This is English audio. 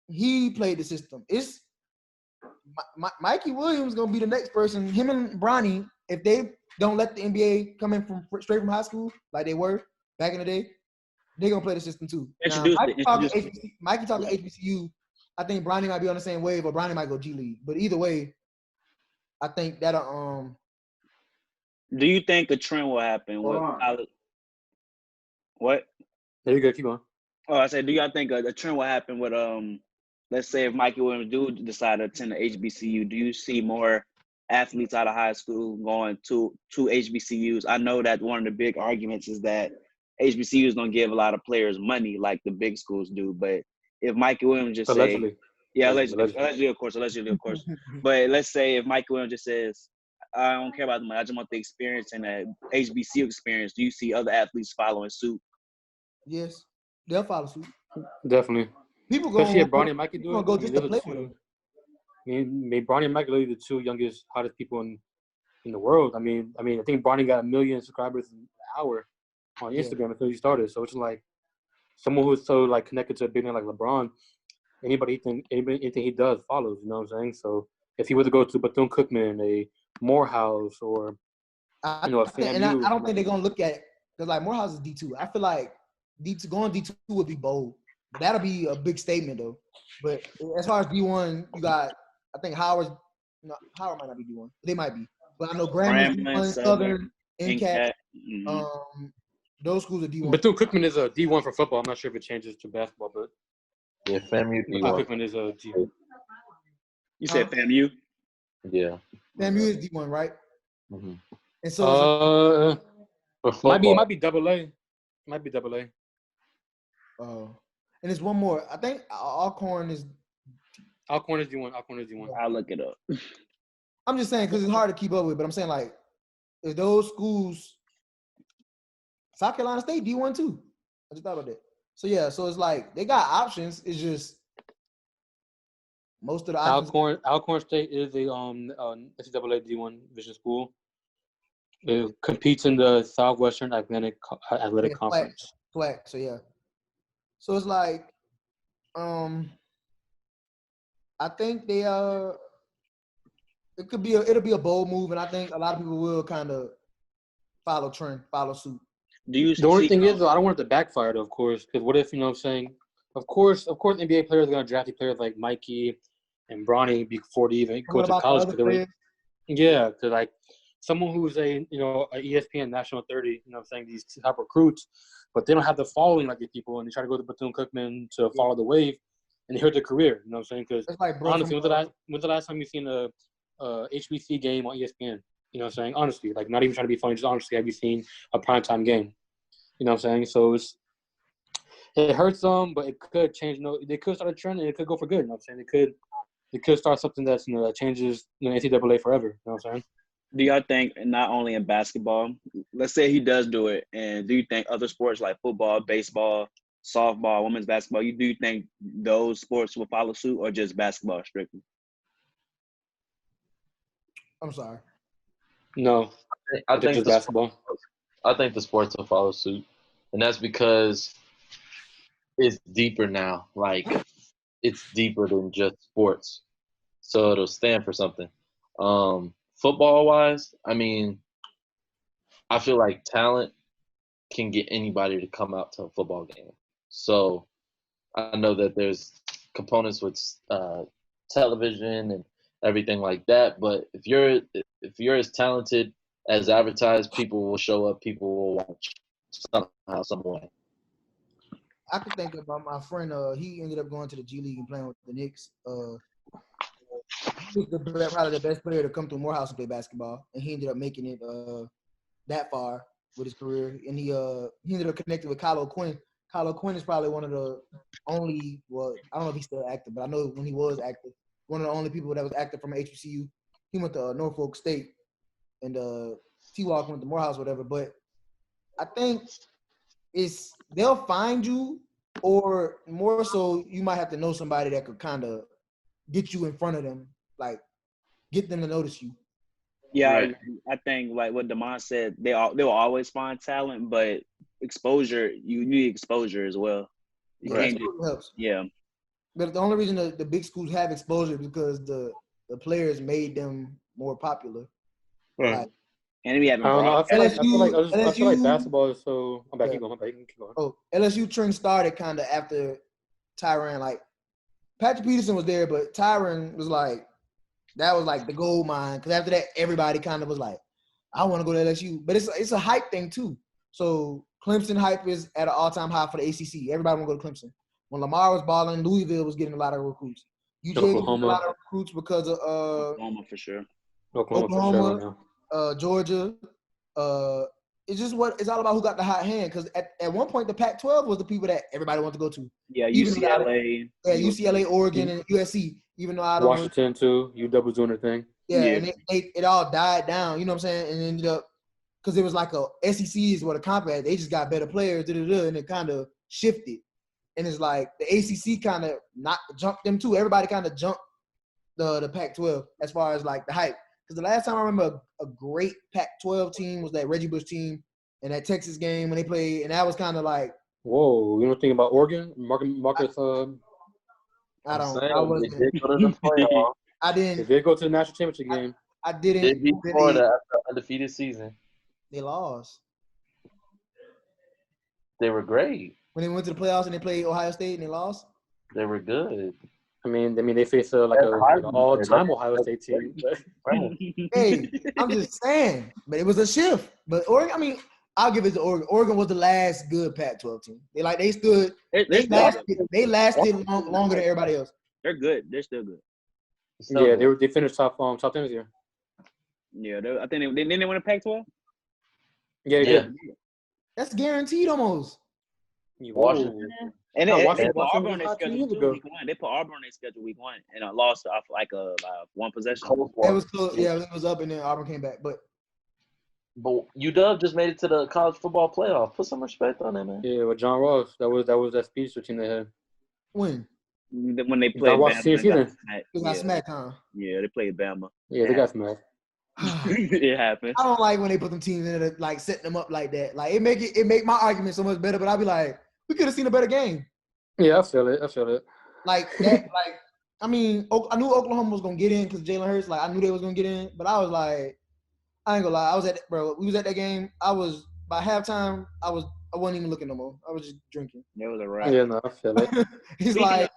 he played the system. It's Mikey Williams gonna be the next person. Him and Bronny, if they don't let the NBA come in from straight from high school like they were back in the day, they're gonna play the system too. Now, Mikey talking HBCU. I think Bronny might be on the same wave, or Bronny might go G League. But either way, I think that'll Do you think a trend will happen with what? There you go. Keep going. Oh, I said, do y'all think a trend will happen with let's say if Mikey Williams do decide to attend the HBCU, do you see more athletes out of high school going to HBCUs? I know that one of the big arguments is that HBCUs don't give a lot of players money like the big schools do. But if Mikey Williams just allegedly. Allegedly, of course. But let's say if Mikey Williams just says, I don't care about the money, I just want the experience and the HBCU experience, do you see other athletes following suit? Yes, they'll follow suit. Definitely. People go. Especially if Bronny and Mikey do it. Go just to play with them. Bronny and Mikey are the two youngest, hottest people in the world. I think Bronny got 1 million subscribers an hour on Instagram until he started. So it's like someone who's so like connected to a big name like LeBron. Anything he does follows. You know what I'm saying? So if he were to go to Bethune-Cookman, a Morehouse, or a FAMU, I don't think they're gonna look at because like Morehouse is D2. I feel like going D2 would be bold. But that'll be a big statement though. But as far as D1, you got I think Howard might not be D1. They might be. But I know Grambling, D1, Southern, NCAT. Those schools are D1. Bethune-Cookman is a D1 for football. I'm not sure if it changes to basketball, but FAMU D1. Bethune-Cookman is a D1. You said FAMU? Yeah. FAMU is D1, right? Mm-hmm. And so might be double A. Might be double A. And there's one more. I think Alcorn is D1. I'll look it up. I'm just saying because it's hard to keep up with, but I'm saying like if those schools, South Carolina State D1 too. I just thought about that. So yeah, so it's like they got options. It's just most of the options. Alcorn State is a NCAA D1 division school. It competes in the Southwestern Athletic Conference. Flat. So yeah. So it's like, I think it'll be a bold move, and I think a lot of people will kind of follow suit. The only thing is, though, I don't want it to backfire, though, of course, because what if, you know what I'm saying, of course, NBA players are going to draft players like Mikey and Bronny before they even go to college. Because like, someone who's a ESPN National 30, you know what I'm saying, these top recruits, but they don't have the following like these people, and they try to go to Bethune-Cookman to follow the wave, and they hurt their career, you know what I'm saying? Because honestly, when's the last time you've seen a HBC game on ESPN? You know what I'm saying? Honestly, like not even trying to be funny, just honestly, have you seen a primetime game? You know what I'm saying? So it hurts them, but it could change. They could start a trend, and it could go for good. You know what I'm saying? It could start something that's that changes NCAA forever. You know what I'm saying? Do y'all think not only in basketball, let's say he does do it, and do you think other sports like football, baseball, softball, women's basketball, do you think those sports will follow suit, or just basketball strictly? I'm sorry. No, I think basketball. I think the sports will follow suit, and that's because it's deeper now. Like it's deeper than just sports, so it'll stand for something. Football-wise, I mean, I feel like talent can get anybody to come out to a football game. So I know that there's components with television and everything like that, but if you're as talented as advertised, people will show up, people will watch somehow, some way. I could think about my friend. He ended up going to the G League and playing with the Knicks. He was probably the best player to come through Morehouse and play basketball, and he ended up making it that far with his career. And he ended up connecting with Kyle O'Quinn. Kyle O'Quinn is probably one of the only, well, I don't know if he's still active, but I know when he was active, one of the only people that was active from HBCU. He went to Norfolk State, and T-Walk went to Morehouse, whatever. But I think they'll find you, or more so, you might have to know somebody that could kind of get you in front of them, like get them to notice you. Yeah, right. I think like what Damon said, they will always find talent, but exposure, you need exposure as well. Helps. Yeah. But the only reason the big schools have exposure is because the players made them more popular. Right. Like, and we having I don't know. I feel LSU, like basketball is so. I'm back. Yeah. Keep going. Keep going. Oh, LSU trend started kind of after Tyrann. Like Patrick Peterson was there, but Tyrann was like that was like the gold mine. Because after that, everybody kind of was like, I want to go to LSU. But it's a hype thing too. So Clemson hype is at an all-time high for the ACC. Everybody want to go to Clemson. When Lamar was balling, Louisville was getting a lot of recruits. UJ was getting a lot of recruits because of Oklahoma for sure. Oklahoma, Georgia. It's just it's all about who got the hot hand. Because at one point, the Pac-12 was the people that everybody wanted to go to. Yeah, UCLA. UCLA, Oregon, and USC. Even though I don't Washington too. UW was doing their thing. Yeah, and it all died down. You know what I'm saying? And ended up because it was like a SEC is what a comp had. They just got better players, and it kind of shifted. And it's like the ACC kind of not jumped them too. Everybody kind of jumped the Pac-12 as far as like the hype. Because the last time I remember a great Pac-12 team was that Reggie Bush team in that Texas game when they played, and that was kind of like. Whoa, you know think about Oregon? Marcus. I don't. Saying, I wasn't. they did go to the playoff. I didn't. They did go to the national championship game. I didn't. They beat Florida after undefeated season. They lost. They were great. When they went to the playoffs and they played Ohio State and they lost. They were good. I mean, they faced an all-time Ohio State team. Hey, I'm just saying, but it was a shift. But Oregon, I mean, I'll give it to Oregon. Oregon was the last good Pac-12 team. They stood. They lasted longer than everybody else. They're good. They're still good. Yeah, they finished top 10 this year. Yeah, I think they win a Pac-12. Yeah. That's guaranteed almost. Washington. And they put Washington Auburn on their schedule week 1. They put Auburn on their schedule week 1 and lost off like a one possession. It was close. Yeah, it was up and then Auburn came back. But UW just made it to the college football playoff. Put some respect on that, man. Yeah, with John Ross, that was that speedster team they had. When they played Bama, they got smacked, huh? Yeah, they played Bama. Yeah, they got smacked. It happened. I don't like when they put them teams in it, like setting them up like that. Like it make my argument so much better. But I'll be like, we could have seen a better game. Yeah, I feel it. Like that. Like I mean, I knew Oklahoma was gonna get in because Jalen Hurts. Like I knew they was gonna get in, but I was like, I ain't gonna lie. We was at that game. I was by halftime. I wasn't even looking no more. I was just drinking. It was a wrap. Yeah, no, I feel it. He's like,